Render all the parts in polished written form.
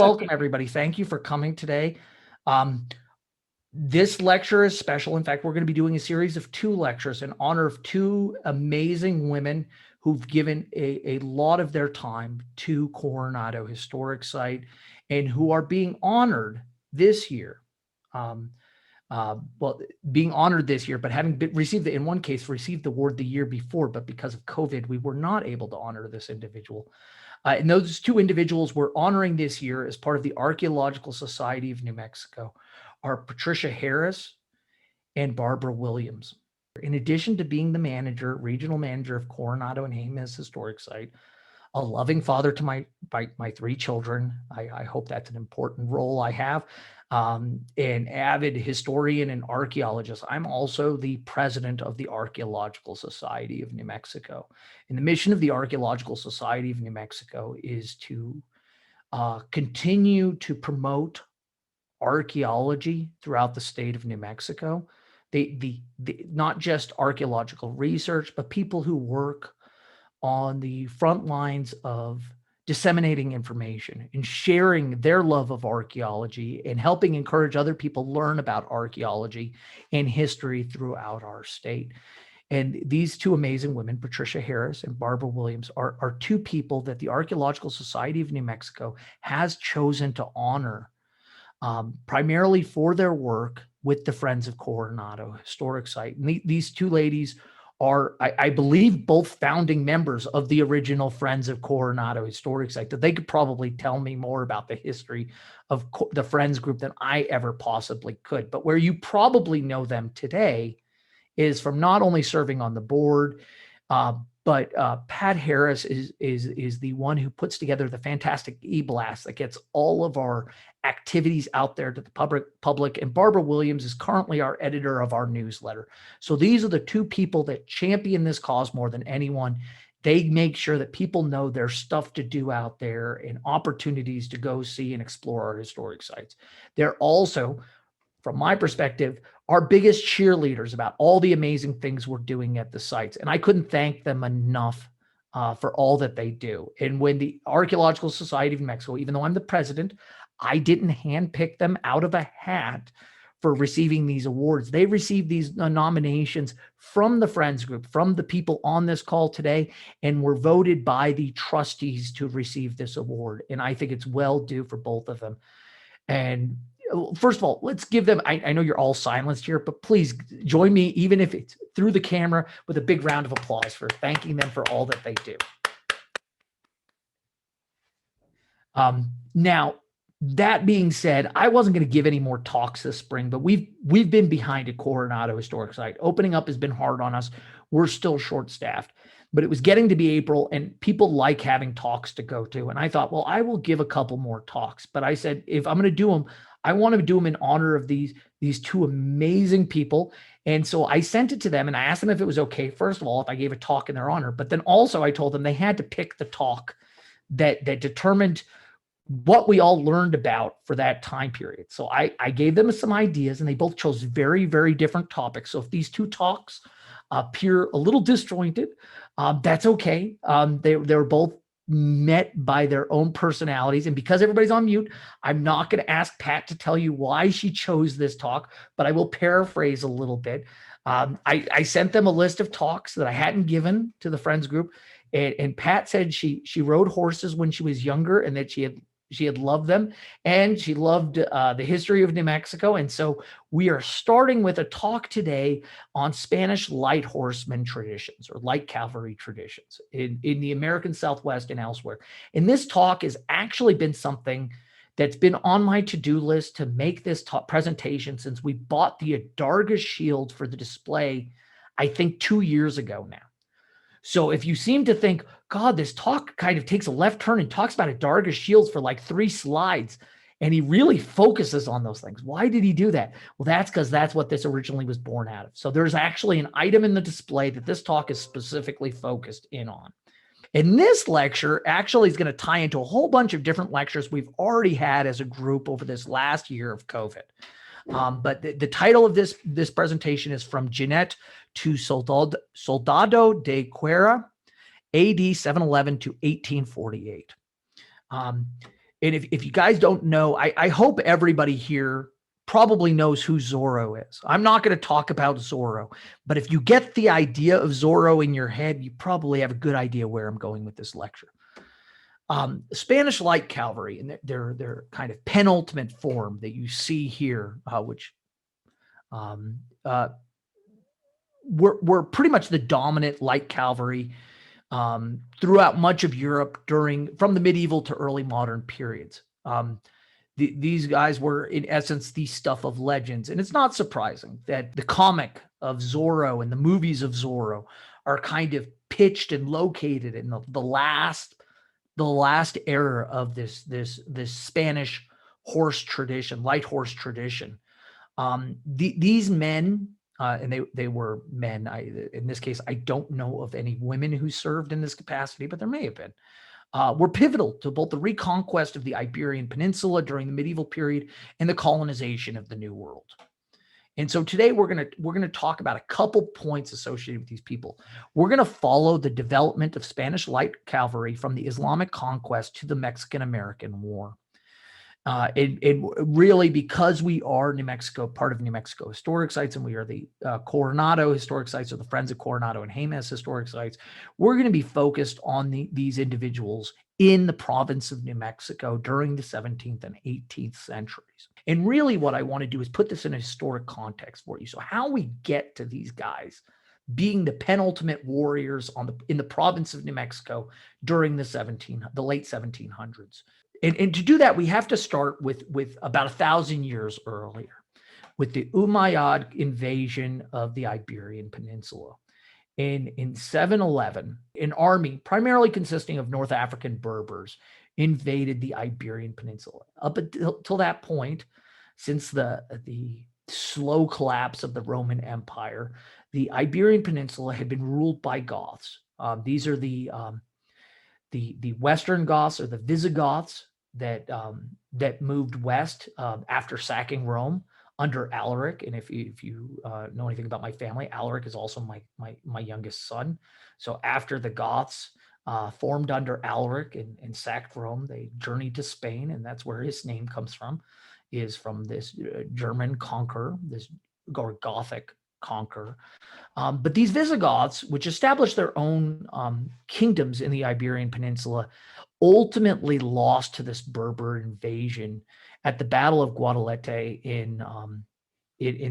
welcome, everybody. Thank you for coming today. This lecture is special. In fact, we're going to be doing a series of 2 lectures in honor of 2 amazing women who've given a lot of their time to Coronado Historic Site and who are being honored this year. Well, being honored this year, but having received, in one case, received the award the year before, but because of COVID, we were not able to honor this individual. And those 2 individuals we're honoring this year as part of the Archaeological Society of New Mexico are Patricia Harris and Barbara Williams. In addition to being the manager, regional manager of Coronado and Jemez Historic Site, a loving father to my 3 children. I hope that's an important role I have. An avid historian and archaeologist. I'm also the president of the Archaeological Society of New Mexico. And the mission of the Archaeological Society of New Mexico is to continue to promote archaeology throughout the state of New Mexico. Not just archaeological research, but people who work on the front lines of disseminating information and sharing their love of archaeology and helping encourage other people learn about archaeology and history throughout our state. And these 2 amazing women, Patricia Harris and Barbara Williams, are 2 people that the Archaeological Society of New Mexico has chosen to honor primarily for their work with the Friends of Coronado Historic Site. And these 2 ladies are, I believe, both founding members of the original Friends of Coronado Historic Site, that they could probably tell me more about the history of the Friends group than I ever possibly could. But where you probably know them today is from not only serving on the board, but Pat Harris is the one who puts together the fantastic e-blast that gets all of our activities out there to the public. And Barbara Williams is currently our editor of our newsletter. So these are the 2 people that champion this cause more than anyone. They make sure that people know there's stuff to do out there and opportunities to go see and explore our historic sites. They're also, from my perspective, our biggest cheerleaders about all the amazing things we're doing at the sites. And I couldn't thank them enough for all that they do. And when the Archaeological Society of New Mexico, even though I'm the president, I didn't handpick them out of a hat for receiving these awards. They received these nominations from the Friends group, from the people on this call today, and were voted by the trustees to receive this award. And I think it's well due for both of them. And first of all, let's give them, I know you're all silenced here, but please join me, even if it's through the camera, with a big round of applause for thanking them for all that they do. Now, that being said, I wasn't going to give any more talks this spring, but we've been behind at Coronado Historic Site. Opening up has been hard on us. We're still short-staffed, but it was getting to be April and people like having talks to go to. And I thought, well, I will give a couple more talks, but I said, if I'm going to do them, I want to do them in honor of these 2 amazing people. And so I sent it to them and I asked them if it was okay, first of all, if I gave a talk in their honor, but then also I told them they had to pick the talk that determined what we all learned about for that time period. So I gave them some ideas and they both chose very, very different topics. So if these 2 talks appear a little disjointed, that's okay. They were both met by their own personalities. And because everybody's on mute, I'm not going to ask Pat to tell you why she chose this talk, but I will paraphrase a little bit. I sent them a list of talks that I hadn't given to the Friends group. And Pat said she rode horses when she was younger and that she had loved them and she loved the history of New Mexico. And so we are starting with a talk today on Spanish light horsemen traditions or light cavalry traditions in the American Southwest and elsewhere. And this talk has actually been something that's been on my to-do list to make this presentation since we bought the Adarga shield for the display, I think 2 years ago now. So if you seem to think, God, this talk kind of takes a left turn and talks about Adarga shields for like 3 slides, and he really focuses on those things. Why did he do that? Well, that's because that's what this originally was born out of. So there's actually an item in the display that this talk is specifically focused in on. And this lecture actually is going to tie into a whole bunch of different lectures we've already had as a group over this last year of COVID. But the title of this presentation is From Jinete to Soldado de Cuera, AD 711 to 1848. And if you guys don't know, I hope everybody here probably knows who Zorro is. I'm not going to talk about Zorro, but if you get the idea of Zorro in your head, you probably have a good idea where I'm going with this lecture. Spanish light cavalry and their kind of penultimate form that you see here, which were pretty much the dominant light cavalry throughout much of Europe from the medieval to early modern periods. These guys were, in essence, the stuff of legends. And it's not surprising that the comic of Zorro and the movies of Zorro are kind of pitched and located in the last era of this Spanish horse tradition, light horse tradition. These men, and they were men. In this case, I don't know of any women who served in this capacity, but there may have been. Were pivotal to both the reconquest of the Iberian Peninsula during the medieval period and the colonization of the New World. And so today we're gonna talk about a couple points associated with these people. We're gonna follow the development of Spanish light cavalry from the Islamic conquest to the Mexican-American War. And really, because we are New Mexico, part of New Mexico Historic Sites, and we are the Coronado Historic Sites, or the Friends of Coronado and Jemez Historic Sites, we're going to be focused on these individuals in the province of New Mexico during the 17th and 18th centuries. And really what I want to do is put this in a historic context for you. So how we get to these guys being the penultimate warriors in the province of New Mexico during the late 1700s. And to do that, we have to start with about 1,000 years earlier, with the Umayyad invasion of the Iberian Peninsula. In 711, an army primarily consisting of North African Berbers invaded the Iberian Peninsula. Up until that point, since the slow collapse of the Roman Empire, the Iberian Peninsula had been ruled by Goths. These are the Western Goths, or the Visigoths, that moved west after sacking Rome under Alaric. And if you know anything about my family, Alaric is also my youngest son. So after the Goths formed under Alaric and sacked Rome, they journeyed to Spain, and that's where his name comes from, is from this German conqueror, this Gothic conqueror. But these Visigoths, which established their own kingdoms in the Iberian Peninsula, ultimately lost to this Berber invasion at the Battle of Guadalete in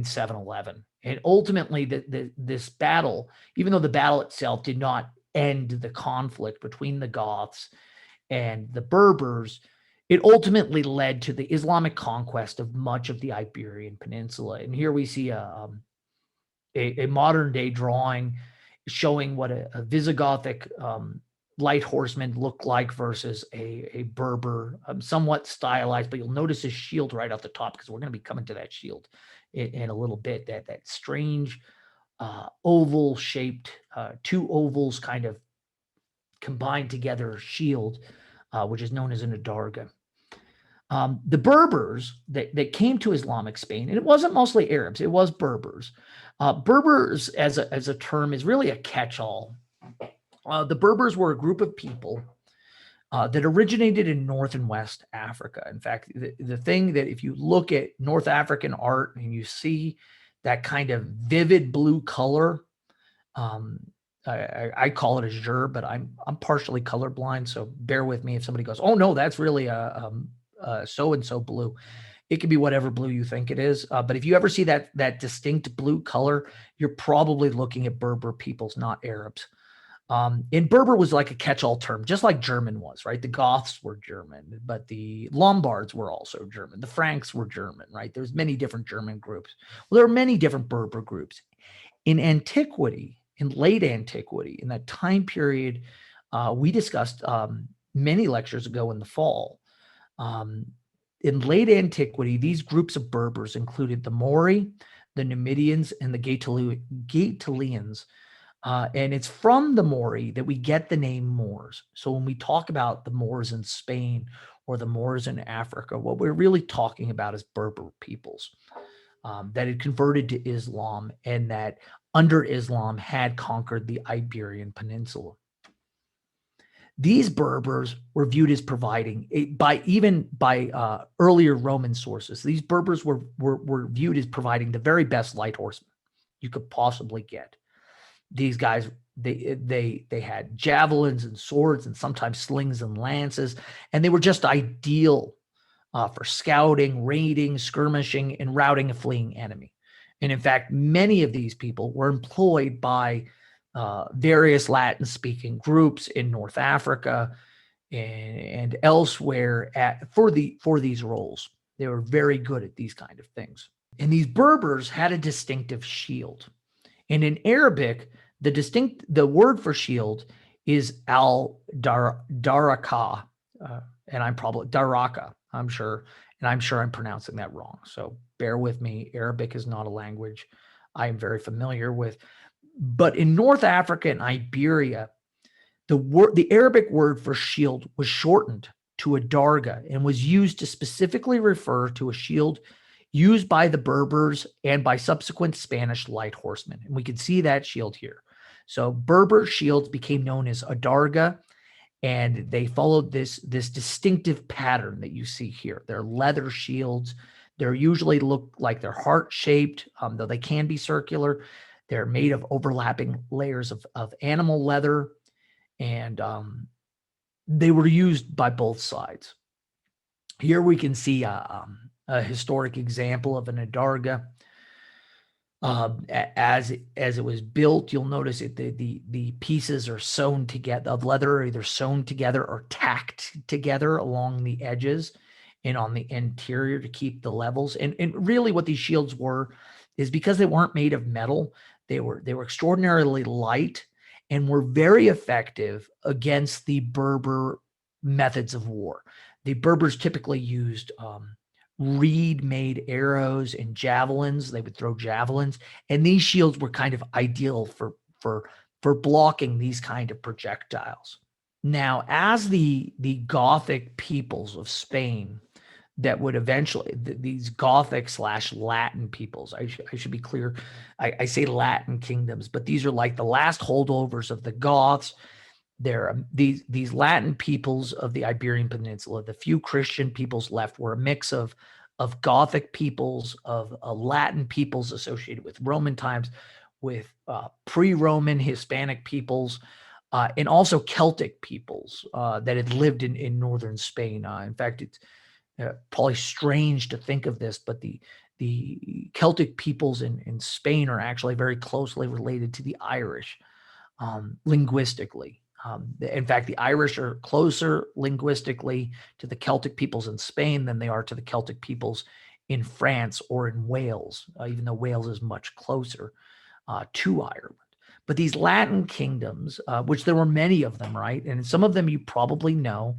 711. And ultimately, this battle, even though the battle itself did not end the conflict between the Goths and the Berbers, it ultimately led to the Islamic conquest of much of the Iberian Peninsula. And here we see a modern day drawing showing what a Visigothic light horseman looked like versus a Berber, somewhat stylized, but you'll notice his shield right off the top, because we're going to be coming to that shield in a little bit. That strange oval shaped, two ovals kind of combined together shield, which is known as an Adarga. The Berbers that came to Islamic Spain, and it wasn't mostly Arabs, it was Berbers. Berbers as a term is really a catch-all. The Berbers were a group of people that originated in North and West Africa. In fact, the thing that if you look at North African art and you see that kind of vivid blue color, I call it a azure, but I'm partially colorblind, so bear with me if somebody goes, "Oh no, that's really a so-and-so blue." It can be whatever blue you think it is. But if you ever see that distinct blue color, you're probably looking at Berber peoples, not Arabs. And Berber was like a catch-all term, just like German was, right? The Goths were German, but the Lombards were also German. The Franks were German, right? There's many different German groups. Well, there are many different Berber groups. In antiquity, in late antiquity, in that time period, we discussed many lectures ago in the fall. In late antiquity, these groups of Berbers included the Mori, the Numidians, and the Gaetalians. And it's from the Mori that we get the name Moors. So when we talk about the Moors in Spain or the Moors in Africa, what we're really talking about is Berber peoples that had converted to Islam and that under Islam had conquered the Iberian Peninsula. These Berbers were viewed as providing, by earlier Roman sources, these Berbers were viewed as providing the very best light horsemen you could possibly get. These guys, they had javelins and swords and sometimes slings and lances, and they were just ideal for scouting, raiding, skirmishing, and routing a fleeing enemy. And in fact, many of these people were employed by various Latin-speaking groups in North Africa and elsewhere for these roles. They were very good at these kind of things. And these Berbers had a distinctive shield. And in Arabic, the word for shield is al-daraka, and I'm probably daraka, I'm sure I'm pronouncing that wrong. So bear with me. Arabic is not a language I am very familiar with. But in North Africa and Iberia, the Arabic word for shield was shortened to adarga and was used to specifically refer to a shield used by the Berbers and by subsequent Spanish light horsemen. And we can see that shield here. So Berber shields became known as adarga, and they followed this distinctive pattern that you see here. They're leather shields. They're usually look like they're heart-shaped, though they can be circular. They're made of overlapping layers of animal leather, and they were used by both sides. Here we can see a historic example of an adarga. As it was built, you'll notice the pieces are sewn together of leather, either sewn together or tacked together along the edges and on the interior to keep the levels. And really what these shields were is because they weren't made of metal, they were extraordinarily light and were very effective against the Berber methods of war. The Berbers typically used reed-made arrows and javelins. They would throw javelins, and these shields were kind of ideal for blocking these kind of projectiles. Now, as the Gothic peoples of Spain that would eventually, these Gothic/Latin peoples, I should be clear, I say Latin kingdoms, but these are like the last holdovers of the Goths. They're these Latin peoples of the Iberian Peninsula. The few Christian peoples left were a mix of Gothic peoples, of Latin peoples associated with Roman times, with pre-Roman Hispanic peoples, and also Celtic peoples that had lived in northern Spain. In fact, it's probably strange to think of this, but the Celtic peoples in Spain are actually very closely related to the Irish linguistically. In fact, the Irish are closer linguistically to the Celtic peoples in Spain than they are to the Celtic peoples in France or in Wales, even though Wales is much closer to Ireland. But these Latin kingdoms, which there were many of them, right? And some of them you probably know.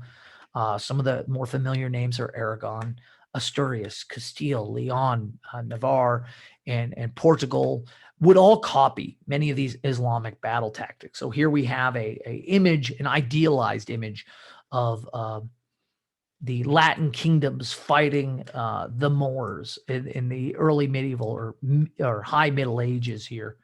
Some of the more familiar names are Aragon, Asturias, Castile, Leon, Navarre, and Portugal would all copy many of these Islamic battle tactics. So here we have an idealized image of the Latin kingdoms fighting the Moors in the early medieval or high Middle Ages here.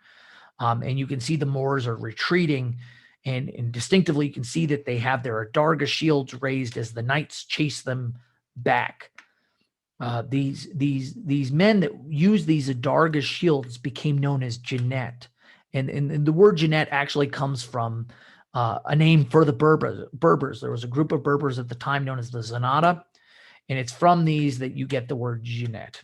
And you can see the Moors are retreating, and distinctively you can see that they have their adarga shields raised as the knights chase them back. These men that use these adarga shields became known as Jinete, and the word Jinete actually comes from a name for the Berbers. There was a group of Berbers at the time known as the Zenata, and it's from these that you get the word Jinete.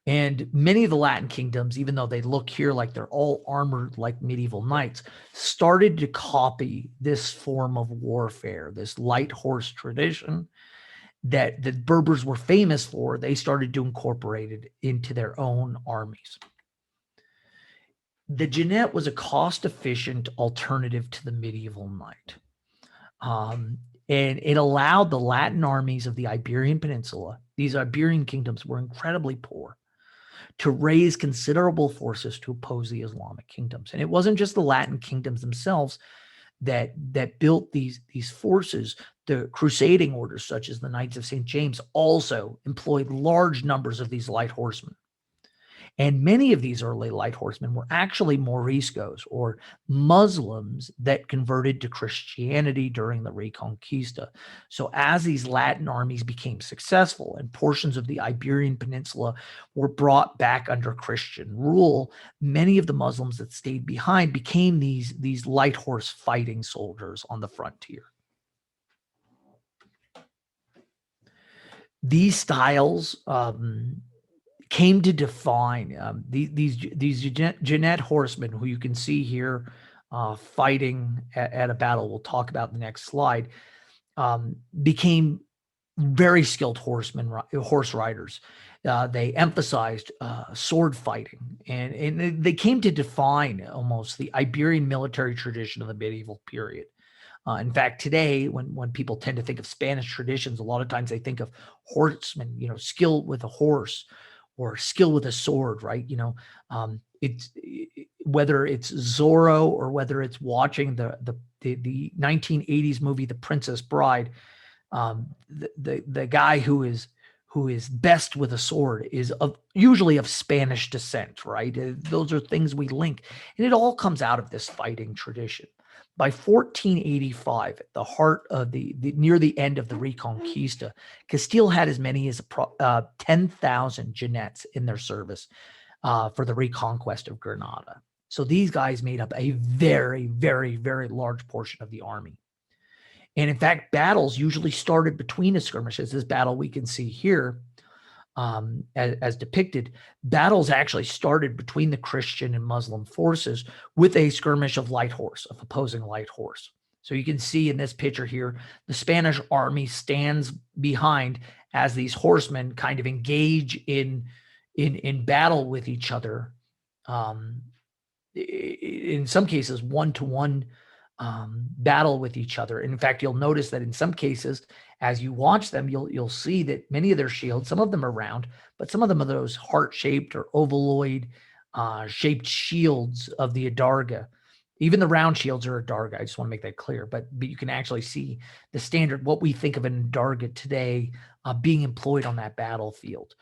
And many of the Latin kingdoms, even though they look here like they're all armored like medieval knights, started to copy this form of warfare, this light horse tradition that the Berbers were famous for. They started to incorporate it into their own armies. The Jinete was a cost-efficient alternative to the medieval knight. And it allowed the Latin armies of the Iberian Peninsula, these Iberian kingdoms were incredibly poor, to raise considerable forces to oppose the Islamic kingdoms. And it wasn't just the Latin kingdoms themselves that built these forces. The crusading orders, such as the Knights of St. James, also employed large numbers of these light horsemen. And many of these early light horsemen were actually Moriscos, or Muslims that converted to Christianity during the Reconquista. So as these Latin armies became successful and portions of the Iberian Peninsula were brought back under Christian rule, many of the Muslims that stayed behind became these light horse fighting soldiers on the frontier. These styles came to define these Jinete horsemen, who you can see here fighting at a battle we'll talk about in the next slide, became very skilled horse riders. They emphasized sword fighting, and they came to define almost the Iberian military tradition of the medieval period. In fact, today, when people tend to think of Spanish traditions, a lot of times they think of horsemen, skill with a horse or skill with a sword, right? Whether it's Zorro or whether it's watching the 1980s movie The Princess Bride, the guy who is best with a sword is usually of Spanish descent, right? Those are things we link, and it all comes out of this fighting tradition. By 1485, at the heart of the near the end of the Reconquista, Castile had as many as 10,000 Jinetes in their service for the reconquest of Granada. So these guys made up a very, very, very large portion of the army. And in fact, battles usually started between the skirmishes. This battle we can see here, as depicted, battles actually started between the Christian and Muslim forces with a skirmish of opposing light horse. So you can see in this picture here, the Spanish army stands behind as these horsemen kind of engage in battle with each other. In some cases, one-to-one battle with each other. And in fact, you'll notice that in some cases, as you watch them, you'll see that many of their shields, some of them are round, but some of them are those heart-shaped or ovaloid shaped shields of the Adarga. Even the round shields are Adarga. I just want to make that clear. But you can actually see the standard, what we think of an Adarga today, being employed on that battlefield.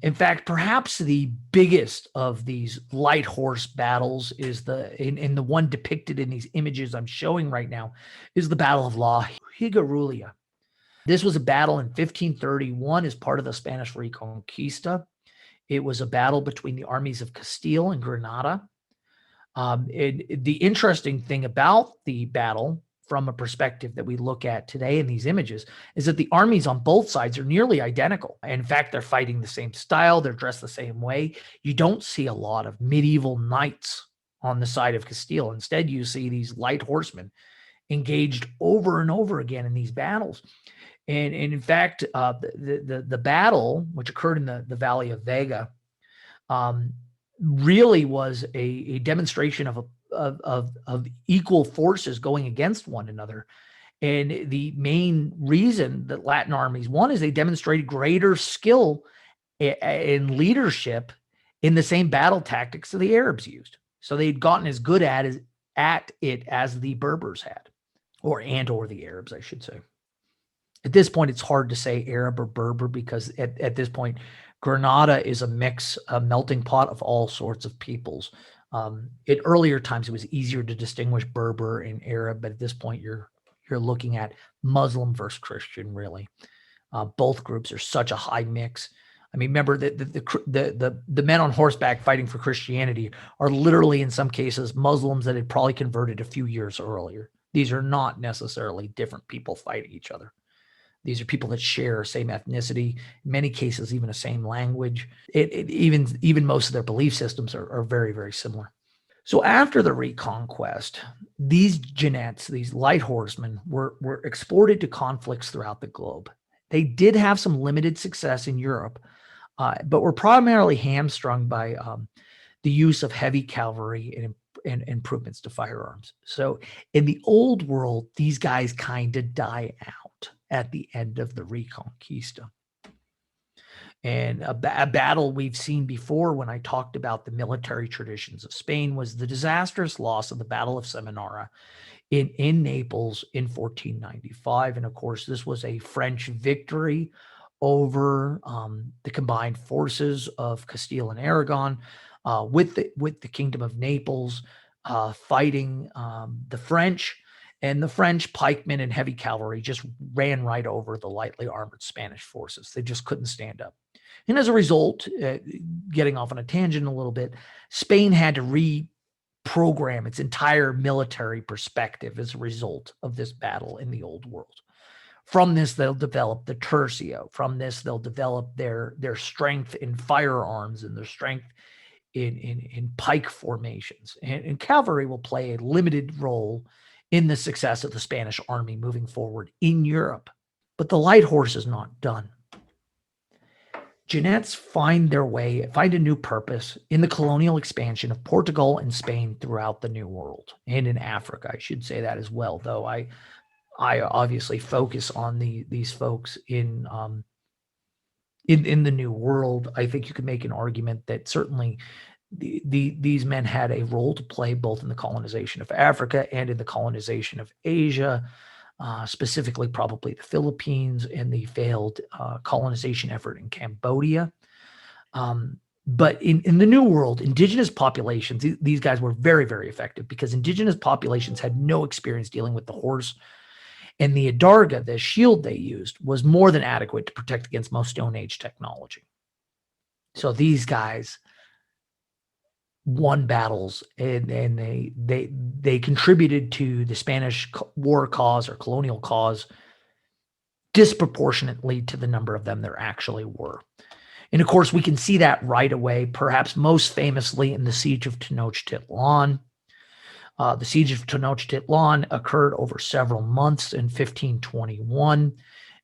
In fact, perhaps the biggest of these light horse battles is in the one depicted in these images I'm showing right now, is the Battle of La Higueruela. This was a battle in 1531 as part of the Spanish Reconquista. It was a battle between the armies of Castile and Granada. The interesting thing about the battle, from a perspective that we look at today in these images, is that the armies on both sides are nearly identical. In fact, they're fighting the same style. They're dressed the same way. You don't see a lot of medieval knights on the side of Castile. Instead, you see these light horsemen engaged over and over again in these battles. And in fact, the battle, which occurred in the Valley of Vega, really was a demonstration of equal forces going against one another. And the main reason that Latin armies won is they demonstrated greater skill in leadership in the same battle tactics that the Arabs used. So they'd gotten as good at it as the Berbers had, or the Arabs, I should say. At this point, it's hard to say Arab or Berber, because at this point, Granada is a melting pot of all sorts of peoples. At earlier times, it was easier to distinguish Berber and Arab, but at this point, you're looking at Muslim versus Christian, really. Both groups are such a high mix. I mean, remember that the men on horseback fighting for Christianity are literally, in some cases, Muslims that had probably converted a few years earlier. These are not necessarily different people fighting each other. These are people that share same ethnicity, in many cases, even the same language. Even most of their belief systems are very, very similar. So after the Reconquest, these Jinetes, these light horsemen, were exported to conflicts throughout the globe. They did have some limited success in Europe, but were primarily hamstrung by the use of heavy cavalry and improvements to firearms. So in the old world, these guys kind of die out at the end of the Reconquista. And a battle we've seen before when I talked about the military traditions of Spain was the disastrous loss of the Battle of Seminara in Naples in 1495. And of course, this was a French victory over the combined forces of Castile and Aragon, with the Kingdom of Naples, fighting the French. And the French pikemen and heavy cavalry just ran right over the lightly armored Spanish forces. They just couldn't stand up. And as a result, getting off on a tangent a little bit, Spain had to reprogram its entire military perspective as a result of this battle in the Old World. From this, they'll develop the tercio. From this, they'll develop their strength in firearms and their strength in pike formations. And cavalry will play a limited role in the success of the Spanish army moving forward in Europe. But the light horse is not done. Jinetes find a new purpose in the colonial expansion of Portugal and Spain throughout the New World, and in Africa. I should say that as well, though I obviously focus on these folks in the New World. I think you could make an argument that certainly these men had a role to play both in the colonization of Africa and in the colonization of Asia, specifically probably the Philippines and the failed colonization effort in Cambodia. But in the New World, indigenous populations, these guys were very, very effective because indigenous populations had no experience dealing with the horse. And the Adarga, the shield they used, was more than adequate to protect against most Stone Age technology. So these guys won battles, and they contributed to the Spanish war cause or colonial cause disproportionately to the number of them there actually were. And of course, we can see that right away, perhaps most famously in the Siege of Tenochtitlan. The Siege of Tenochtitlan occurred over several months in 1521.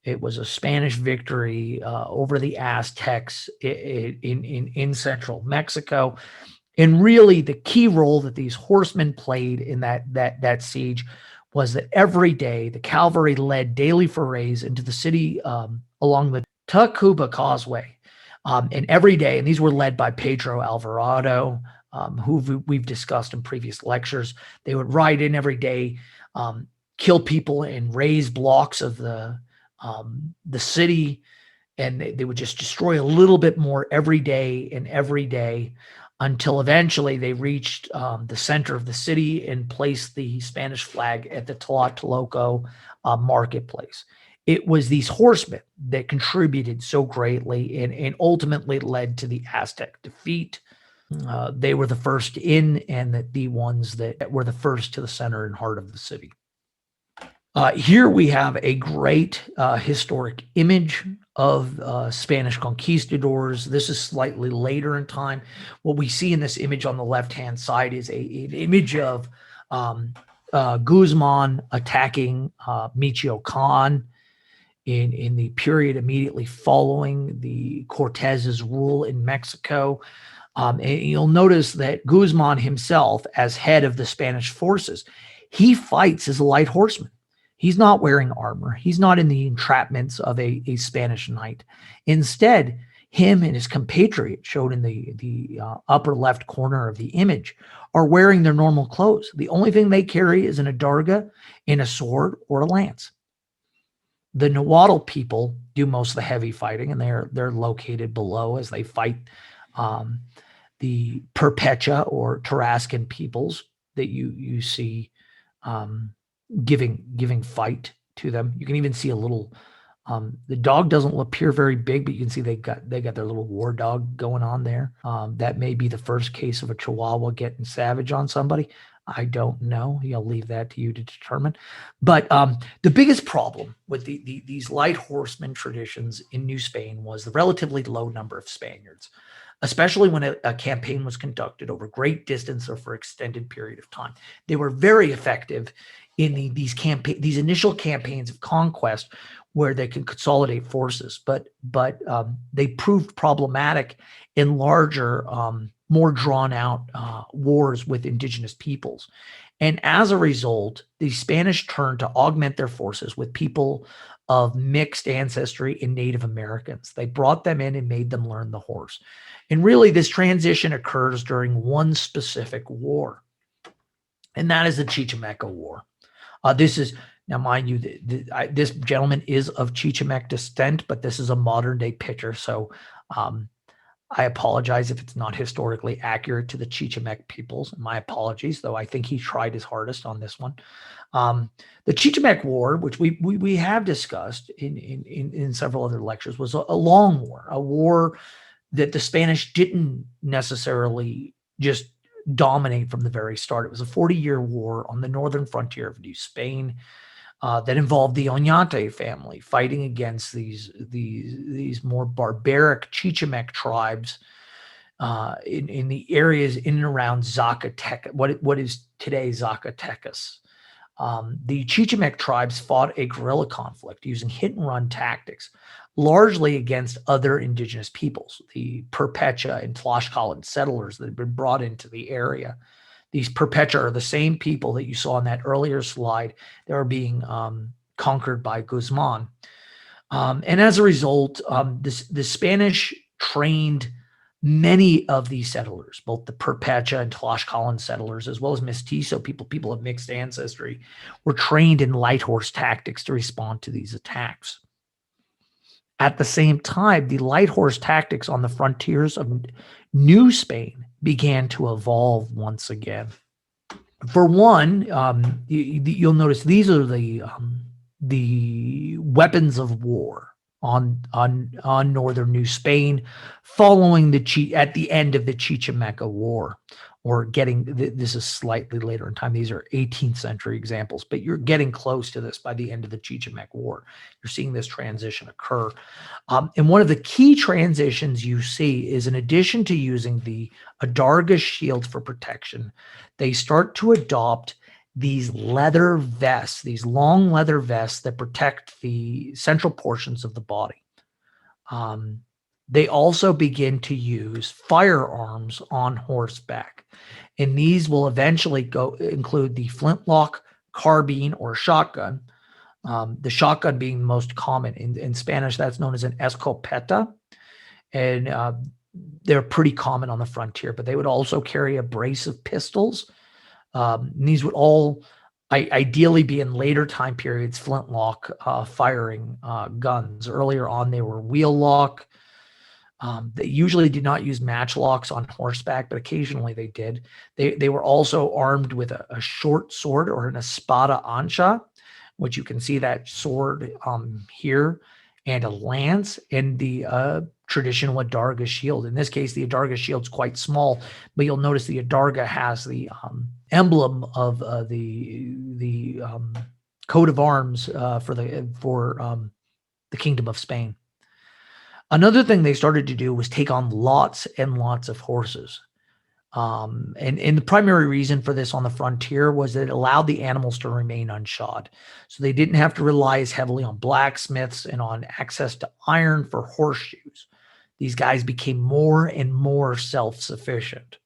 It was a Spanish victory over the Aztecs in central Mexico. And really, the key role that these horsemen played in that siege was that every day the cavalry led daily forays into the city along the Tacuba Causeway. And every day, and these were led by Pedro Alvarado, who we've discussed in previous lectures. They would ride in every day, kill people and raise blocks of the city, and they would just destroy a little bit more every day and every day, until eventually they reached the center of the city and placed the Spanish flag at the Tlatelolco marketplace. It was these horsemen that contributed so greatly and ultimately led to the Aztec defeat. They were the first in, and the ones that were the first to the center and heart of the city. Here we have a great historic image of Spanish conquistadors. This is slightly later in time. What we see in this image on the left-hand side is an image of Guzman attacking Michoacan in the period immediately following the Cortez's rule in Mexico. And you'll notice that Guzman himself, as head of the Spanish forces, he fights as a light horseman. He's not wearing armor. He's not in the entrapments of a Spanish knight. Instead, him and his compatriot, shown in the upper left corner of the image, are wearing their normal clothes. The only thing they carry is an adarga and a sword or a lance. The Nahuatl people do most of the heavy fighting, and they're located below as they fight the Perpetua or Tarascan peoples that you see giving fight to them. You can even see a little. The dog doesn't appear very big, but you can see they got their little war dog going on there. That may be the first case of a Chihuahua getting savage on somebody. I don't know. I'll leave that to you to determine. But the biggest problem with these light horseman traditions in New Spain was the relatively low number of Spaniards, especially when a campaign was conducted over great distance or for extended period of time. They were very effective in these initial campaigns of conquest where they can consolidate forces, but they proved problematic in larger, more drawn out wars with indigenous peoples. And as a result, the Spanish turned to augment their forces with people of mixed ancestry and Native Americans. They brought them in and made them learn the horse. And really, this transition occurs during one specific war, and that is the Chichimeca War. This is, now mind you, this gentleman is of Chichimeca descent, but this is a modern day picture. So I apologize if it's not historically accurate to the Chichimeca peoples. My apologies, though I think he tried his hardest on this one. The Chichimeca War, which we have discussed in several other lectures, was a long war, a war that the Spanish didn't necessarily just dominate from the very start. It was a 40-year war on the northern frontier of New Spain that involved the Oñate family fighting against these more barbaric Chichimeca tribes in the areas in and around Zacatecas, what is today Zacatecas. The Chichimeca tribes fought a guerrilla conflict using hit-and-run tactics, largely against other indigenous peoples, the Perpetua and Tlaxcalan settlers that had been brought into the area. These Perpetua are the same people that you saw in that earlier slide that are being conquered by Guzman. And as a result, the Spanish trained many of these settlers, both the Perpetua and Tlaxcalan settlers, as well as Mestizo people of mixed ancestry, were trained in light horse tactics to respond to these attacks. At the same time, the light horse tactics on the frontiers of New Spain began to evolve once again. For one, you'll notice these are the weapons of war on northern New Spain following at the end of the Chichimeca War, or this is slightly later in time. These are 18th century examples, but you're getting close to this by the end of the Chichimeca War. You're seeing this transition occur. And one of the key transitions you see is, in addition to using the Adarga shield for protection, they start to adopt these leather vests, these long leather vests that protect the central portions of the body. They also begin to use firearms on horseback, and these will eventually include the flintlock, carbine, or shotgun. The shotgun being most common in Spanish, that's known as an escopeta, and they're pretty common on the frontier. But they would also carry a brace of pistols. These would all ideally be in later time periods flintlock firing guns. Earlier on, they were wheel lock. They usually did not use matchlocks on horseback, but occasionally they did. They were also armed with a short sword, or an espada ancha, which you can see that sword here, and a lance, and the traditional Adarga shield. In this case, the Adarga shield's quite small, but you'll notice the Adarga has the emblem of the coat of arms for the Kingdom of Spain. Another thing they started to do was take on lots and lots of horses. And the primary reason for this on the frontier was that it allowed the animals to remain unshod. So they didn't have to rely as heavily on blacksmiths and on access to iron for horseshoes. These guys became more and more self-sufficient.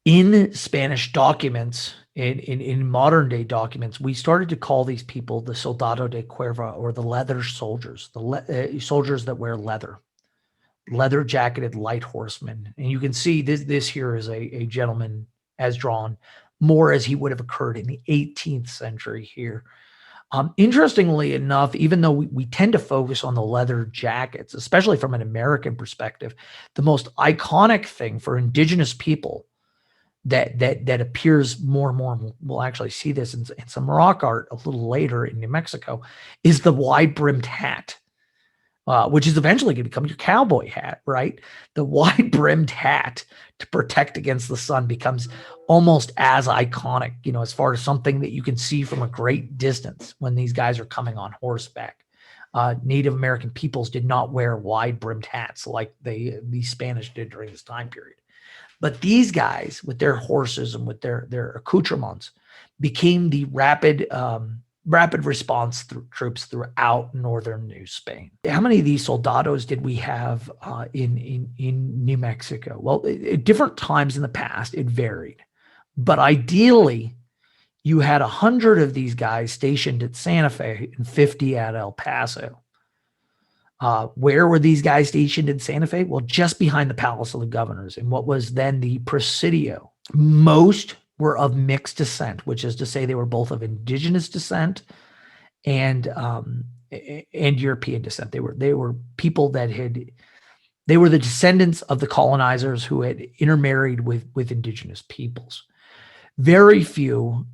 In Spanish documents, in modern day documents, we started to call these people the Soldado de Cuera, or the leather soldiers, the soldiers that wear leather jacketed light horsemen. And you can see this here is a gentleman as drawn, more as he would have occurred in the 18th century here. Interestingly enough, even though we tend to focus on the leather jackets, especially from an American perspective, the most iconic thing for indigenous people that appears more and more, and we'll actually see this in some rock art a little later in New Mexico, is the wide-brimmed hat. Which is eventually going to become your cowboy hat, right? The wide-brimmed hat to protect against the sun becomes almost as iconic, as far as something that you can see from a great distance when these guys are coming on horseback. Native American peoples did not wear wide-brimmed hats like the Spanish did during this time period. But these guys, with their horses and with their accoutrements, became the rapid response troops throughout northern New Spain. How many of these soldados did we have in New Mexico? Well, at different times in the past, it varied. But ideally, you had 100 of these guys stationed at Santa Fe and 50 at El Paso. Where were these guys stationed in Santa Fe? Well, just behind the Palace of the Governors in what was then the Presidio. Most were of mixed descent, which is to say they were both of indigenous descent and European descent. They were people that they were the descendants of the colonizers who had intermarried with indigenous peoples. Very few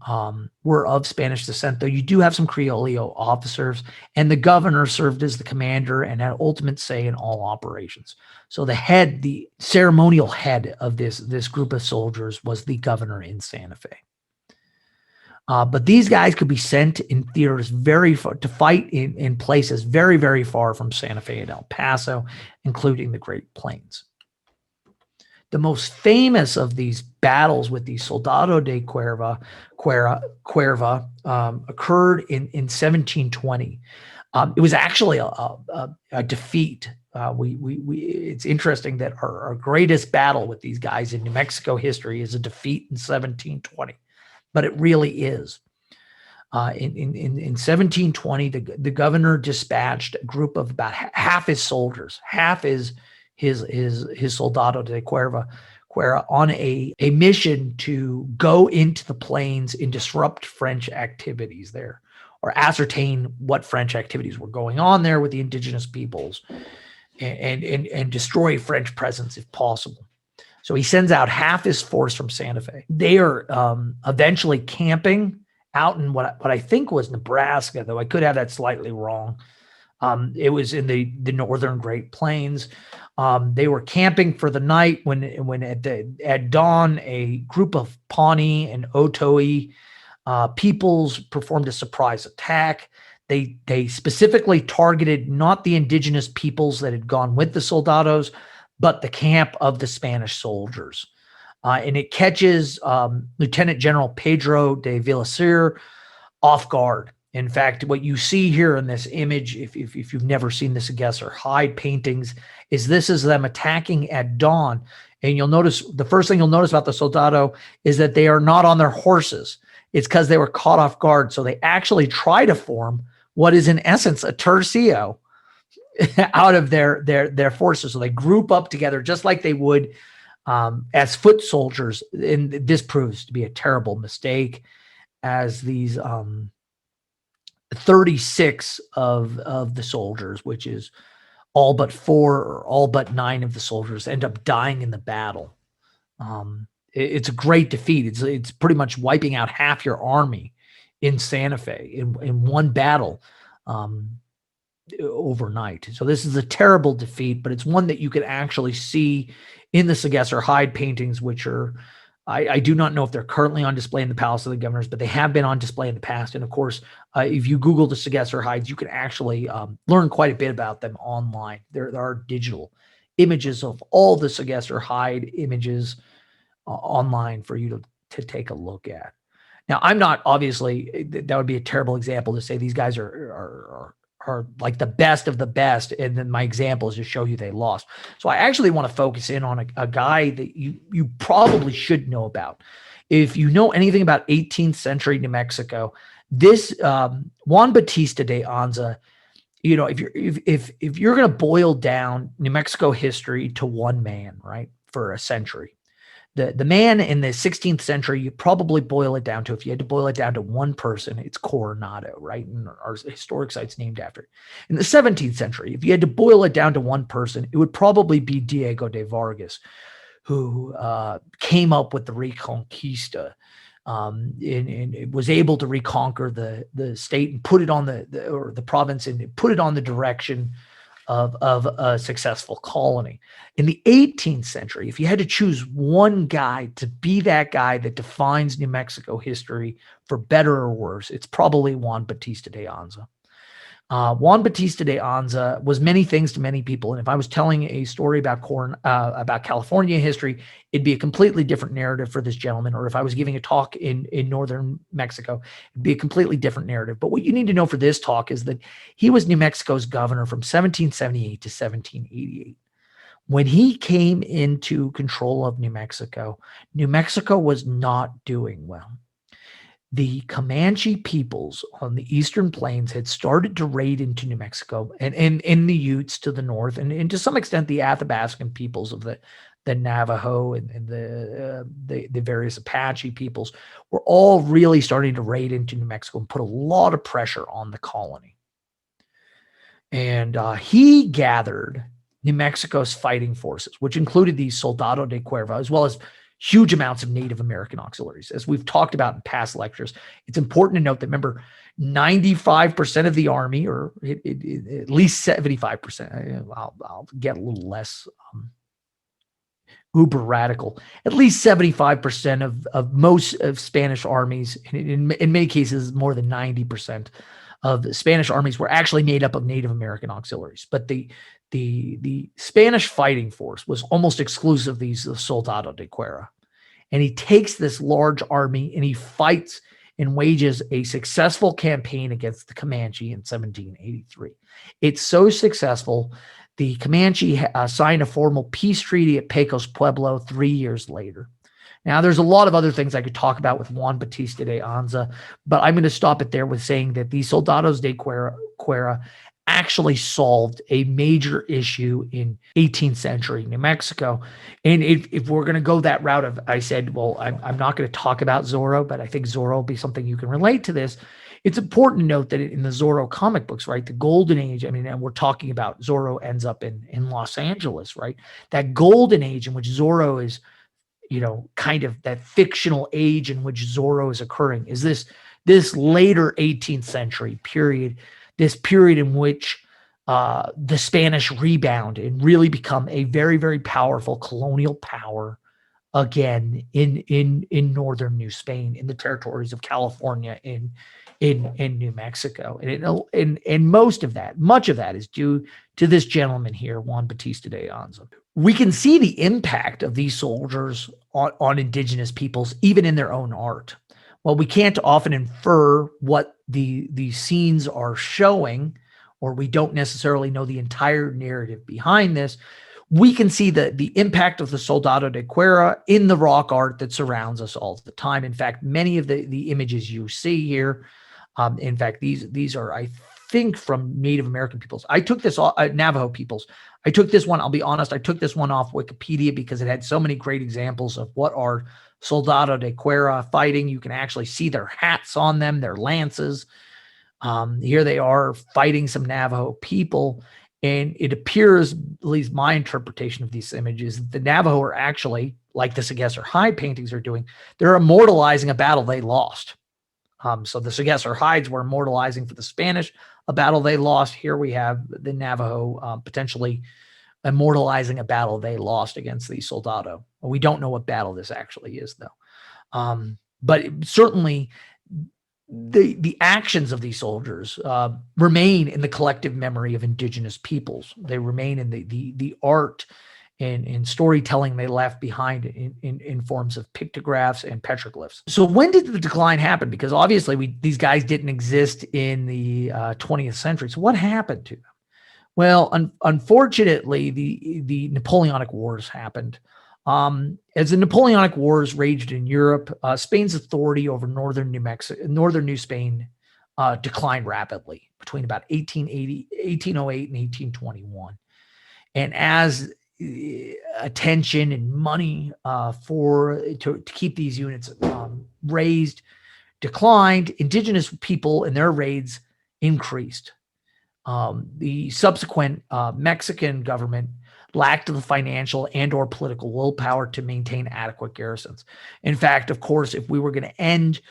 were of Spanish descent, though you do have some Criollo officers, and the governor served as the commander and had ultimate say in all operations. So the ceremonial head of this group of soldiers was the governor in Santa Fe. But these guys could be sent in theaters very far to fight in places very, very far from Santa Fe and El Paso, including the Great Plains. The most famous of these battles with the Soldado de Cuera occurred in 1720. It was actually a defeat. It's interesting that our greatest battle with these guys in New Mexico history is a defeat in 1720, but it really is. In 1720, the governor dispatched a group of about half his soldiers, half his Soldado de Cuera on a mission to go into the plains and disrupt French activities there, or ascertain what French activities were going on there with the indigenous peoples, and destroy French presence if possible. So he sends out half his force from Santa Fe. They are eventually camping out in what I think was Nebraska, though I could have that slightly wrong. It was in the northern Great Plains. They were camping for the night when at dawn, a group of Pawnee and Otoe peoples performed a surprise attack. They specifically targeted not the indigenous peoples that had gone with the soldados, but the camp of the Spanish soldiers. And it catches Lieutenant General Pedro de Villasur off guard. In fact, what you see here in this image, if you've never seen the Sagacer hide paintings, is this is them attacking at dawn. And you'll notice, the first thing you'll notice about the Soldado is that they are not on their horses. It's because they were caught off guard. So they actually try to form what is in essence a tercio out of their forces. So they group up together just like they would as foot soldiers. And this proves to be a terrible mistake, as these 36 of the soldiers, which is all but 4 or all but 9 of the soldiers, end up dying in the battle. It's a great defeat. It's pretty much wiping out half your army in Santa Fe in one battle overnight. So this is a terrible defeat, but it's one that you can actually see in the Sagacer hide paintings, which are, I do not know if they're currently on display in the Palace of the Governors, but they have been on display in the past. And of course, if you Google the Sagacer hides, you can actually learn quite a bit about them online. There are digital images of all the Sagacer hide images online for you to take a look at. Now, I'm not, obviously, that would be a terrible example to say these guys are like the best of the best, and then my example is to show you they lost. So I actually want to focus in on a guy that you probably should know about. If you know anything about 18th century New Mexico, this Juan Bautista de Anza, you know, if you're going to boil down New Mexico history to one man, right, for a century, the man in the 16th century, you probably boil it down to, if you had to boil it down to one person, it's Coronado, right? And our historic site's named after it. In the 17th century, if you had to boil it down to one person, it would probably be Diego de Vargas, who came up with the Reconquista and was able to reconquer the state and put it on the province and put it on the direction of a successful colony. In the 18th century, if you had to choose one guy to be that guy that defines New Mexico history for better or worse, it's probably Juan Bautista de Anza. Juan Bautista de Anza was many things to many people. And if I was telling a story about California history, it'd be a completely different narrative for this gentleman. Or if I was giving a talk in northern Mexico, it'd be a completely different narrative. But what you need to know for this talk is that he was New Mexico's governor from 1778 to 1788. When he came into control of New Mexico was not doing well. The Comanche peoples on the eastern plains had started to raid into New Mexico and in the Utes to the north, and to some extent the Athabascan peoples of the the Navajo and the various Apache peoples were all really starting to raid into New Mexico and put a lot of pressure on the colony. And he gathered New Mexico's fighting forces, which included these Soldado de Cuera, as well as huge amounts of Native American auxiliaries. As we've talked about in past lectures, it's important to note that, remember, 95% of the army, or at least 75%, I'll get a little less uber radical, at least 75% of most of Spanish armies, in many cases more than 90% of the Spanish armies, were actually made up of Native American auxiliaries. But the Spanish fighting force was almost exclusively the Soldado de Cuera. And he takes this large army and he fights and wages a successful campaign against the Comanche in 1783. It's so successful, the Comanche signed a formal peace treaty at Pecos Pueblo 3 years later. Now, there's a lot of other things I could talk about with Juan Bautista de Anza, but I'm going to stop it there with saying that the Soldados de Cuera actually solved a major issue in 18th century New Mexico. And if we're going to go that route of, I said, well, I'm not going to talk about Zorro, but I think Zorro will be something you can relate to this. It's important to note that in the Zorro comic books, right, the golden age, I mean, and we're talking about Zorro ends up in Los Angeles, right? That golden age in which Zorro is, kind of that fictional age in which Zorro is occurring is this later 18th century period, this period in which the Spanish rebound and really become a very, very powerful colonial power again in northern New Spain, in the territories of California, in New Mexico. And much of that is due to this gentleman here, Juan Bautista de Anza. We can see the impact of these soldiers on indigenous peoples, even in their own art. While we can't often infer what the scenes are showing, or we don't necessarily know the entire narrative behind this, we can see the impact of the Soldado de Cuera in the rock art that surrounds us all the time. In fact, many of the images you see here, in fact, these are, I think, from Native American peoples. I took this Navajo peoples. I took this one. I'll be honest. I took this one off Wikipedia because it had so many great examples of what are Soldado de Cuera fighting. You can actually see their hats on them, their lances. Here they are fighting some Navajo people. And it appears, at least my interpretation of these images, the Navajo are actually, like the Sagesser hide paintings are doing, they're immortalizing a battle they lost. So the Sagesser hides were immortalizing for the Spanish a battle they lost. Here we have the Navajo potentially immortalizing a battle they lost against the Soldado. We don't know what battle this actually is, though. But certainly the actions of these soldiers remain in the collective memory of indigenous peoples. They remain in the art and storytelling they left behind in forms of pictographs and petroglyphs. So when did the decline happen? Because obviously these guys didn't exist in the 20th century. So what happened to them? Well, unfortunately, the Napoleonic Wars happened. As the Napoleonic Wars raged in Europe, Spain's authority over northern New Spain declined rapidly between about 1808 and 1821. And as attention and money to keep these units raised declined, indigenous people and their raids increased. The subsequent Mexican government lacked the financial and or political willpower to maintain adequate garrisons. In fact, of course, if we were going to end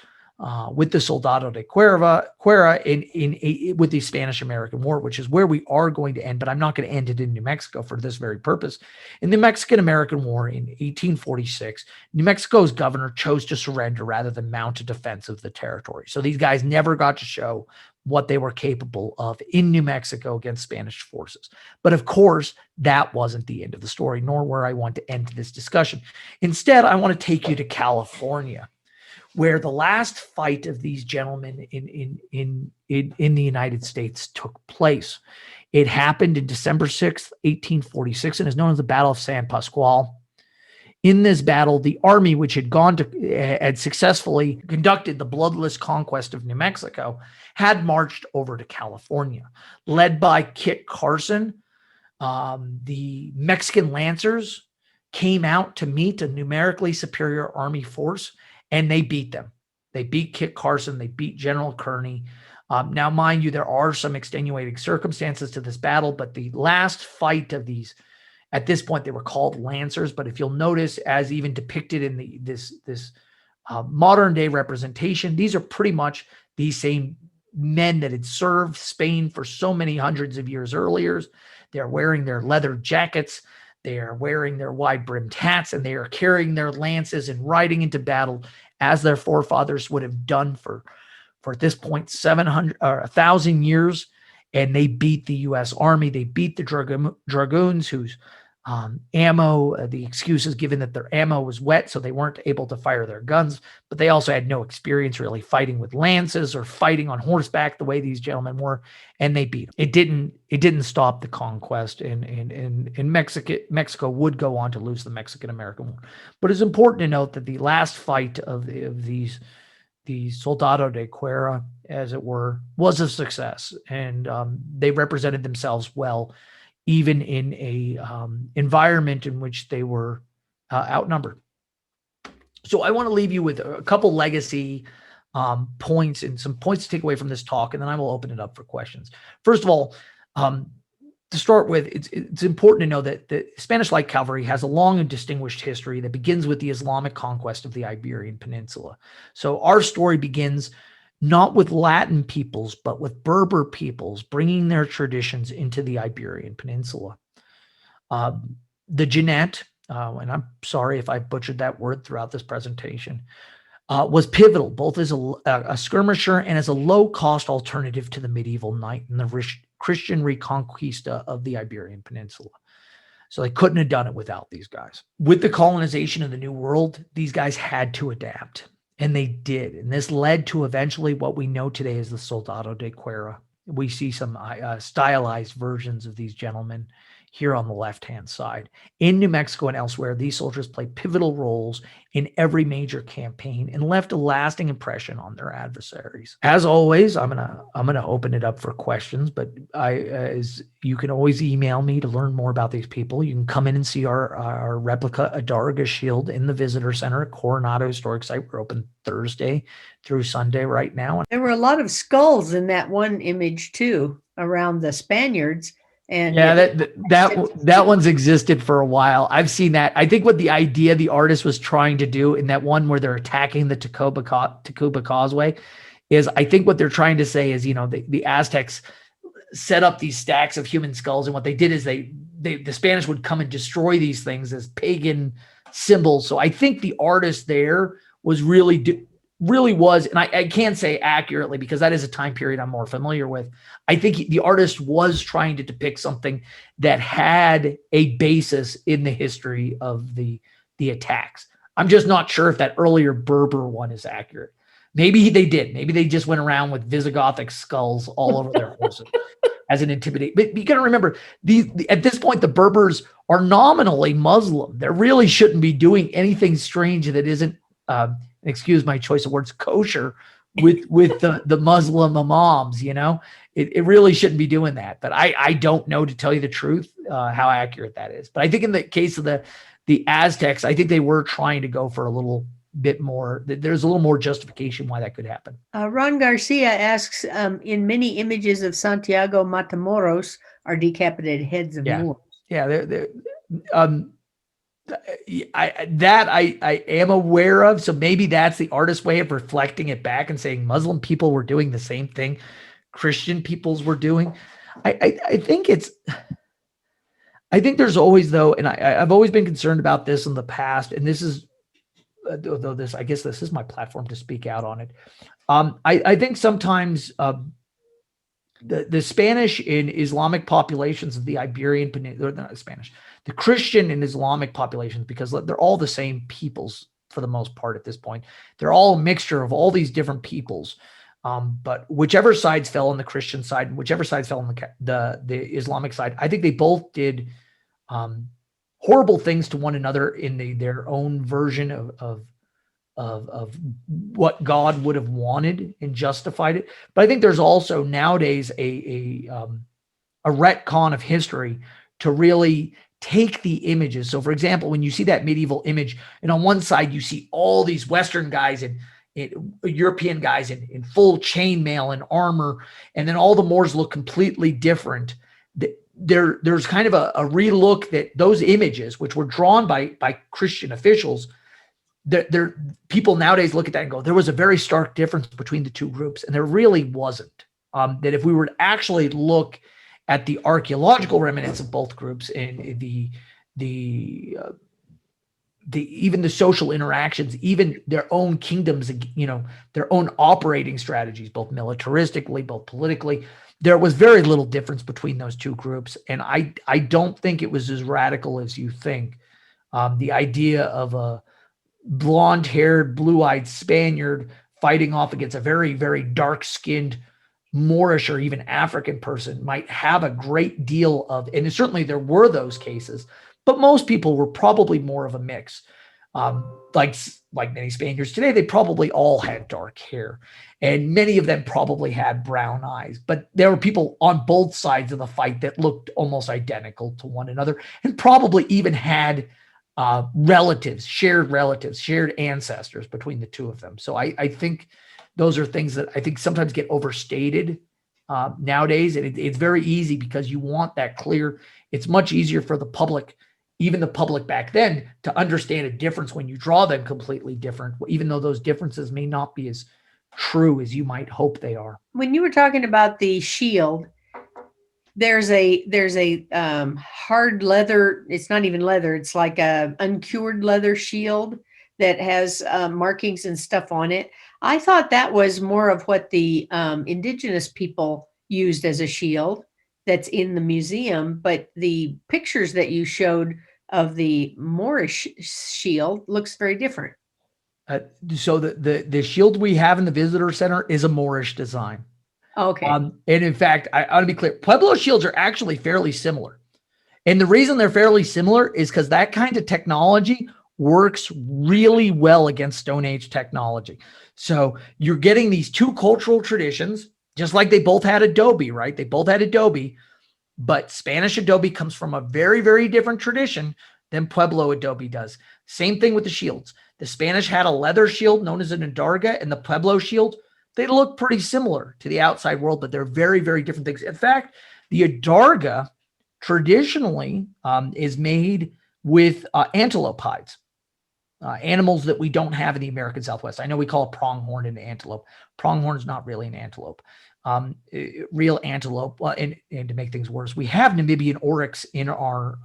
with the Soldado de Cuera with the Spanish-American War, which is where we are going to end, but I'm not going to end it in New Mexico for this very purpose. In the Mexican-American War in 1846, New Mexico's governor chose to surrender rather than mount a defense of the territory. So these guys never got to show what they were capable of in New Mexico against Spanish forces. But of course, that wasn't the end of the story, nor where I want to end this discussion. Instead, I want to take you to California, where the last fight of these gentlemen in the United States took place. It happened in December 6th, 1846, and is known as the Battle of San Pasqual. In this battle, the army, which had successfully conducted the bloodless conquest of New Mexico, had marched over to California. Led by Kit Carson, the Mexican Lancers came out to meet a numerically superior army force, and they beat them. They beat Kit Carson. They beat General Kearney. Now, mind you, there are some extenuating circumstances to this battle, but the last fight of these, at this point, they were called Lancers. But if you'll notice, as even depicted in this modern day representation, these are pretty much these same men that had served Spain for so many hundreds of years earlier. They're wearing their leather jackets. They are wearing their wide-brimmed hats, and they are carrying their lances and riding into battle as their forefathers would have done for at this point 700 or 1,000 years. And they beat the U.S. Army. They beat the dragoons, whose ammo, the excuse is given that their ammo was wet, so they weren't able to fire their guns, but they also had no experience really fighting with lances or fighting on horseback the way these gentlemen were, and they beat them. It didn't stop the conquest, and Mexico would go on to lose the Mexican-American War. But it's important to note that the last fight of the Soldado de Cuera, as it were, was a success, and they represented themselves well, even in a environment in which they were outnumbered. So I want to leave you with a couple legacy points and some points to take away from this talk, and then I will open it up for questions. First of all, to start with, it's important to know that the Spanish Light Cavalry has a long and distinguished history that begins with the Islamic conquest of the Iberian Peninsula. So our story begins not with Latin peoples, but with Berber peoples bringing their traditions into the Iberian Peninsula. The Jinete, and I'm sorry if I butchered that word throughout this presentation, was pivotal, both as a skirmisher and as a low-cost alternative to the medieval knight and the Christian Reconquista of the Iberian Peninsula. So they couldn't have done it without these guys. With the colonization of the New World, these guys had to adapt. And they did. And this led to eventually what we know today as the Soldado de Cuera. We see some stylized versions of these gentlemen here on the left-hand side. In New Mexico and elsewhere, these soldiers played pivotal roles in every major campaign and left a lasting impression on their adversaries. As always, I'm gonna open it up for questions, but as you can always email me to learn more about these people. You can come in and see our replica Adarga shield in the visitor center at Coronado Historic Site. We're open Thursday through Sunday right now. There were a lot of skulls in that one image too, around the Spaniards. And yeah, that one's existed for a while. I've seen that. I think what the idea the artist was trying to do in that one where they're attacking the Tacuba Causeway is, I think what they're trying to say is, the Aztecs set up these stacks of human skulls, and what they did is the Spanish would come and destroy these things as pagan symbols. So I think the artist there was really was, and I can't say accurately because that is a time period I'm more familiar with. I think the artist was trying to depict something that had a basis in the history of the attacks. I'm just not sure if that earlier Berber one is accurate. Maybe they did. Maybe they just went around with Visigothic skulls all over their horses as an intimidate. But you got to remember, at this point, the Berbers are nominally Muslim. They really shouldn't be doing anything strange that isn't, excuse my choice of words, kosher with the Muslim imams. It really shouldn't be doing that. But I don't know, to tell you the truth, how accurate that is. But I think in the case of the Aztecs, I think they were trying to go for a little bit more. There's a little more justification why that could happen. Ron Garcia asks, in many images of Santiago Matamoros are decapitated heads of Moors. Yeah, I am aware of. So maybe that's the artist's way of reflecting it back and saying Muslim people were doing the same thing Christian peoples were doing. I think there's always, though, and I've always been concerned about this in the past, and this is, though I guess this is my platform to speak out on it. I think sometimes the Spanish and Islamic populations of the Iberian Peninsula, not the Spanish, the Christian and Islamic populations, because they're all the same peoples for the most part at this point. They're all a mixture of all these different peoples. But whichever sides fell on the Christian side, and whichever sides fell on the Islamic side, I think they both did horrible things to one another in their own version of what God would have wanted and justified it. But I think there's also nowadays a retcon of history to really take the images. So for example, when you see that medieval image, and on one side you see all these Western guys and European guys in full chainmail and armor, and then all the Moors look completely different. There's kind of a relook that those images, which were drawn by Christian officials, people nowadays look at that and go, there was a very stark difference between the two groups, and there really wasn't. That if we were to actually look at the archaeological remnants of both groups and even the social interactions, even their own kingdoms, their own operating strategies, both militaristically, both politically, there was very little difference between those two groups. And I don't think it was as radical as you think. The idea of a blonde-haired, blue-eyed Spaniard fighting off against a very, very dark-skinned Moorish or even African person might have a great deal of, and certainly there were those cases, but most people were probably more of a mix. Like many Spaniards today, they probably all had dark hair, and many of them probably had brown eyes. But there were people on both sides of the fight that looked almost identical to one another, and probably even had shared ancestors between the two of them. So I think those are things that I think sometimes get overstated nowadays. And it's very easy because you want that clear. It's much easier for the public, even the public back then, to understand a difference when you draw them completely different, even though those differences may not be as true as you might hope they are. When you were talking about the shield, there's a hard leather. It's not even leather. It's like a uncured leather shield that has markings and stuff on it. I thought that was more of what the indigenous people used as a shield that's in the museum, but the pictures that you showed of the Moorish shield looks very different. So the shield we have in the visitor center is a Moorish design. Okay. And in fact, I ought to be clear, Pueblo shields are actually fairly similar. And the reason they're fairly similar is because that kind of technology works really well against Stone Age technology. So you're getting these two cultural traditions, just like they both had adobe, right? They both had adobe, but Spanish adobe comes from a very, very different tradition than Pueblo adobe does. Same thing with the shields. The Spanish had a leather shield known as an Adarga, and the Pueblo shield, they look pretty similar to the outside world, but they're very, very different things. In fact, the Adarga traditionally is made with antelope hides. Animals that we don't have in the American Southwest. I know we call a pronghorn an antelope. Pronghorn is not really an antelope. Real antelope, and to make things worse, we have Namibian oryx in our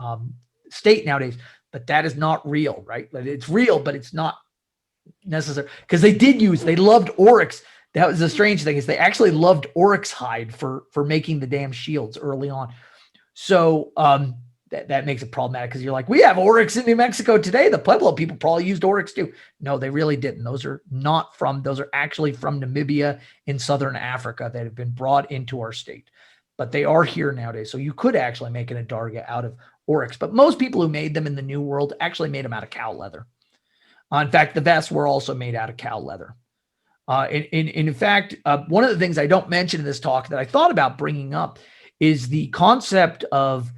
state nowadays, but that is not real, right? It's real, but it's not necessary, because they loved oryx. That was the strange thing, is they actually loved oryx hide for making the damn shields early on. So that makes it problematic, because you're like, we have oryx in New Mexico today. The Pueblo people probably used oryx too. No, they really didn't. Those are actually from Namibia in Southern Africa that have been brought into our state, but they are here nowadays. So you could actually make an Adarga out of oryx, but most people who made them in the New World actually made them out of cow leather. In fact, the vests were also made out of cow leather. In fact, one of the things I don't mention in this talk that I thought about bringing up is the concept of,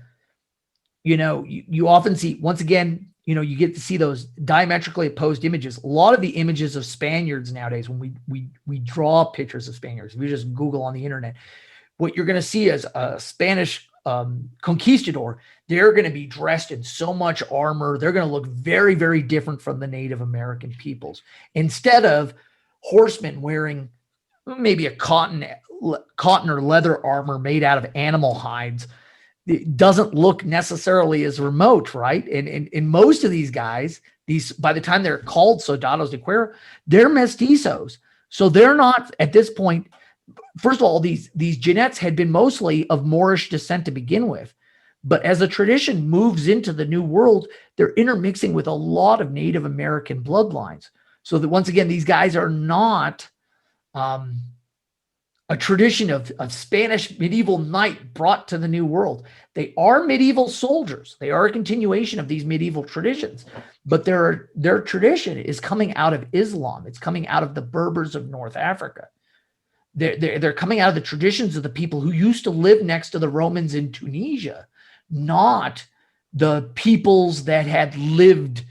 you often see, once again, you get to see those diametrically opposed images. A lot of the images of Spaniards nowadays, when we draw pictures of Spaniards, if you just Google on the internet, what you're going to see is a Spanish conquistador. They're going to be dressed in so much armor. They're going to look very, very different from the Native American peoples. Instead of horsemen wearing maybe a cotton or leather armor made out of animal hides, it doesn't look necessarily as remote, right? And most of these guys, by the time they're called Soldados de Cuera, they're mestizos. So they're not, at this point, first of all, these Jinetes had been mostly of Moorish descent to begin with. But as the tradition moves into the New World, they're intermixing with a lot of Native American bloodlines. So that once again, these guys are not a tradition of Spanish medieval knight brought to the New World. They are medieval soldiers. They are a continuation of these medieval traditions, but their tradition is coming out of Islam. It's coming out of the Berbers of North Africa. They're coming out of the traditions of the people who used to live next to the Romans in Tunisia, not the peoples that had lived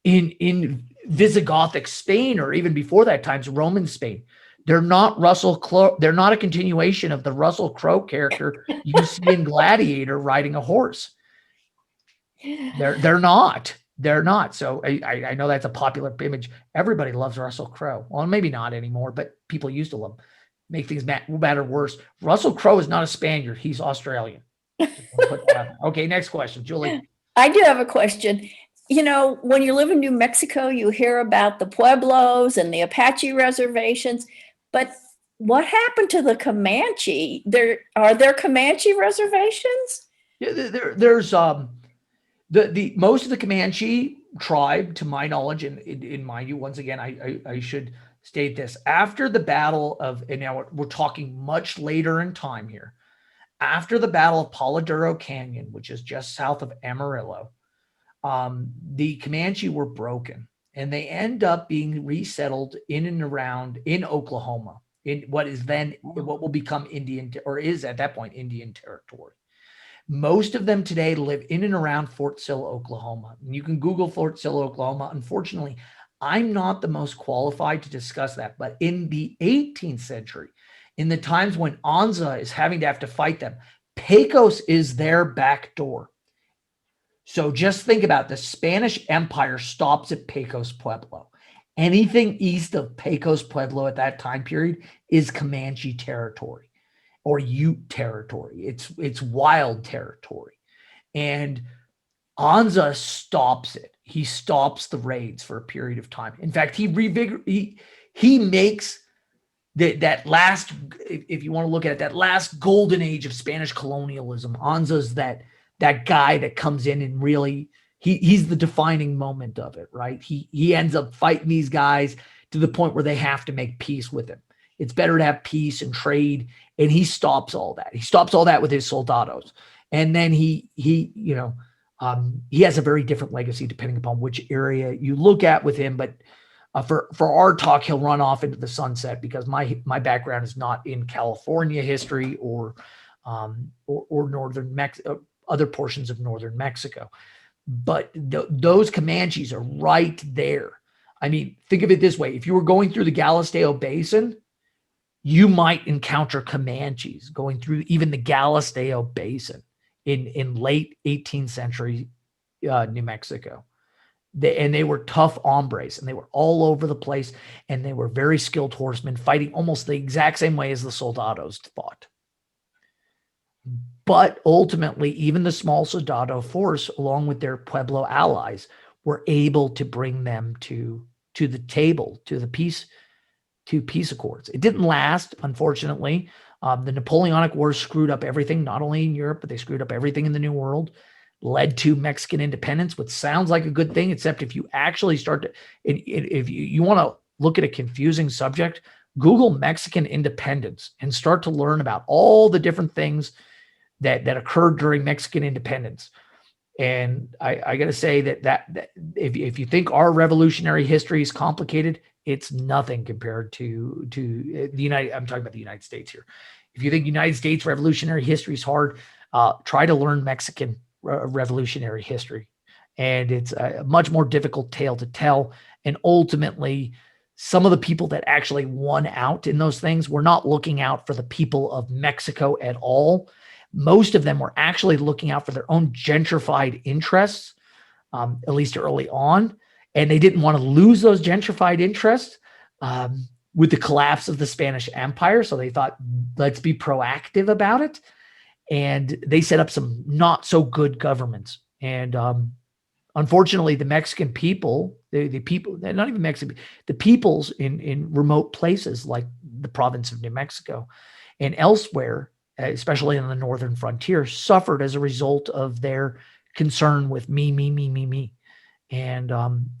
in Visigothic Spain, or even before that times Roman Spain. They're not Russell Crowe. They're not a continuation of the Russell Crowe character you see in Gladiator riding a horse. They're not. They're not. So I know that's a popular image. Everybody loves Russell Crowe. Well, maybe not anymore, but people used to love him. Make things matter worse. Russell Crowe is not a Spaniard. He's Australian. Okay, next question, Julie. I do have a question. You know, when you live in New Mexico, you hear about the Pueblos and the Apache reservations, but what happened to the Comanche? Are there Comanche reservations? Yeah, there's the most of the Comanche tribe, to my knowledge, and in mind you, once again, I should state this, after the battle of, and now we're talking much later in time here, after the Battle of Palo Duro Canyon, which is just south of Amarillo, the Comanche were broken, and they end up being resettled in and around in Oklahoma, in what will become Indian, or is at that point Indian territory. Most of them today live in and around Fort Sill, Oklahoma. And you can Google Fort Sill, Oklahoma. Unfortunately, I'm not the most qualified to discuss that, but in the 18th century, in the times when Anza is having to have to fight them, Pecos is their back door. So just think about it. The Spanish Empire stops at Pecos Pueblo. Anything east of Pecos Pueblo at that time period is Comanche territory or Ute territory. It's wild territory. And Anza stops it. He stops the raids for a period of time. In fact, he makes that last, if you want to look at it, that last golden age of Spanish colonialism. Anza's that guy that comes in and really, he's the defining moment of it, right? He ends up fighting these guys to the point where they have to make peace with him. It's better to have peace and trade, and he stops all that. He stops all that with his soldados, and then he has a very different legacy depending upon which area you look at with him. But for our talk, he'll run off into the sunset because my background is not in California history or northern Mexico, other portions of northern Mexico. But those Comanches are right there. I mean, think of it this way. If you were going through the Galisteo Basin, you might encounter Comanches going through even the Galisteo Basin in late 18th century New Mexico. They were tough hombres, and they were all over the place, and they were very skilled horsemen, fighting almost the exact same way as the soldados fought. But ultimately, even the small soldado force, along with their Pueblo allies, were able to bring them to the table, to peace accords. It didn't last, unfortunately. The Napoleonic Wars screwed up everything, not only in Europe, but they screwed up everything in the New World, led to Mexican independence, which sounds like a good thing, except if you actually start to, if you want to look at a confusing subject, Google Mexican independence and start to learn about all the different things that occurred during Mexican independence. And I got to say that if you think our revolutionary history is complicated, it's nothing compared to the United. I'm talking about the United States here. If you think United States revolutionary history is hard, try to learn Mexican revolutionary history, and it's a much more difficult tale to tell. And ultimately, some of the people that actually won out in those things were not looking out for the people of Mexico at all. Most of them were actually looking out for their own gentrified interests, at least early on. And they didn't want to lose those gentrified interests with the collapse of the Spanish Empire. So they thought, let's be proactive about it. And they set up some not so good governments. And unfortunately, the Mexican people, the people, not even Mexican, the peoples in remote places like the province of New Mexico and elsewhere, especially on the northern frontier, suffered as a result of their concern with me. And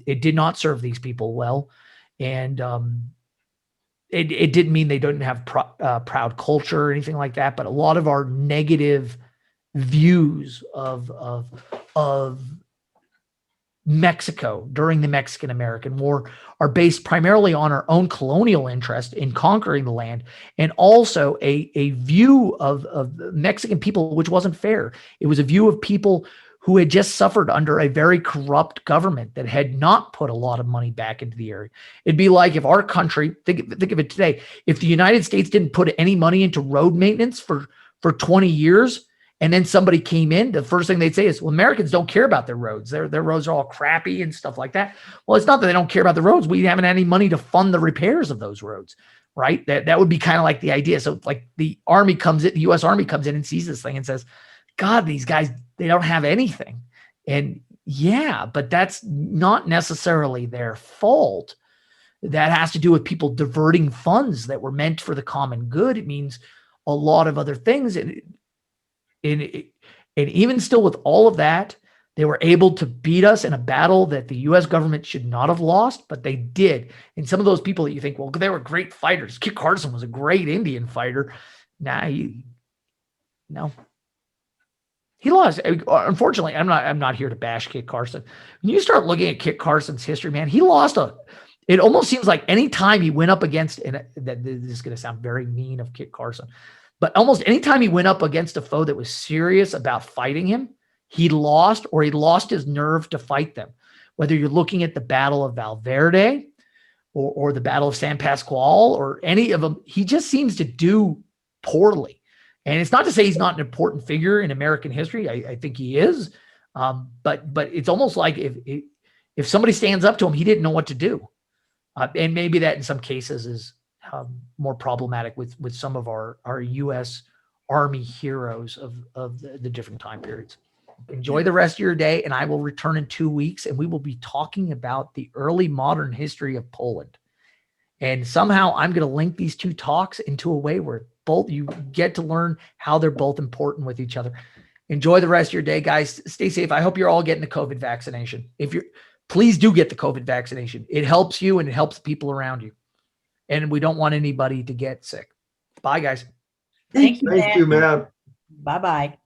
it did not serve these people well. And it didn't mean they don't have proud culture or anything like that. But a lot of our negative views of Mexico during the Mexican-American War are based primarily on our own colonial interest in conquering the land, and also a view of the Mexican people, which wasn't fair. It was a view of people who had just suffered under a very corrupt government that had not put a lot of money back into the area. It'd be like if our country, think of it today, if the United States didn't put any money into road maintenance for 20 years, and then somebody came in, the first thing they'd say is, well, Americans don't care about their roads. Their roads are all crappy and stuff like that. Well, it's not that they don't care about the roads. We haven't had any money to fund the repairs of those roads, right? That would be kind of like the idea. So like the Army comes in, the U.S. Army comes in and sees this thing and says, God, these guys, they don't have anything. And yeah, but that's not necessarily their fault. That has to do with people diverting funds that were meant for the common good. It means a lot of other things. And even still with all of that, they were able to beat us in a battle that the U.S. government should not have lost, but they did. And some of those people that you think, well, they were great fighters. Kit Carson was a great Indian fighter. No. He lost. Unfortunately, I'm not here to bash Kit Carson. When you start looking at Kit Carson's history, man, he lost it almost seems like any time he went up against, and this is going to sound very mean of Kit Carson, but almost anytime he went up against a foe that was serious about fighting him, he lost, or he lost his nerve to fight them. Whether you're looking at the Battle of Valverde or the Battle of San Pasqual or any of them, he just seems to do poorly. And it's not to say he's not an important figure in American history. I think he is. But it's almost like if somebody stands up to him, he didn't know what to do. And maybe that in some cases is more problematic with some of our U.S. Army heroes of the different time periods. Enjoy the rest of your day, and I will return in 2 weeks, and we will be talking about the early modern history of Poland. And somehow I'm going to link these two talks into a way where both you get to learn how they're both important with each other. Enjoy the rest of your day, guys. Stay safe. I hope you're all getting the COVID vaccination. Please do get the COVID vaccination. It helps you and it helps people around you. And we don't want anybody to get sick. Bye, guys. Thank you, Thank you, Matt. Bye-bye.